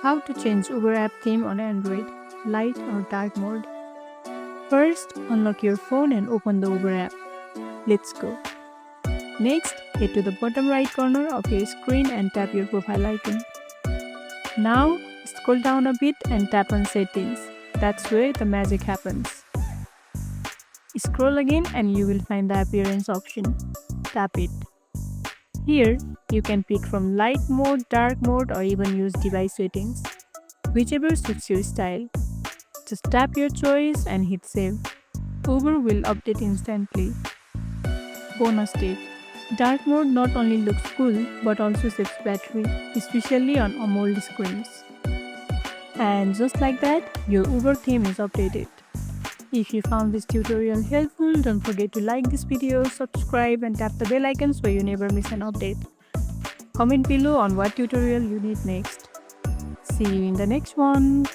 How to change Uber app theme on Android, light or dark mode. First, unlock your phone and open the Uber app. Let's go. Next, head to the bottom right corner of your screen and tap your profile icon. Now, scroll down a bit and tap on settings. That's where the magic happens. Scroll again and you will find the appearance option. Tap it. Here, you can pick from light mode, dark mode, or even use device settings, whichever suits your style. Just tap your choice and hit save. Uber will update instantly. Bonus tip. Dark mode not only looks cool but also saves battery, especially on AMOLED screens. And just like that, your Uber theme is updated. If you found this tutorial helpful, don't forget to like this video, subscribe and tap the bell icon so you never miss an update. Comment below on what tutorial you need next. See you in the next one.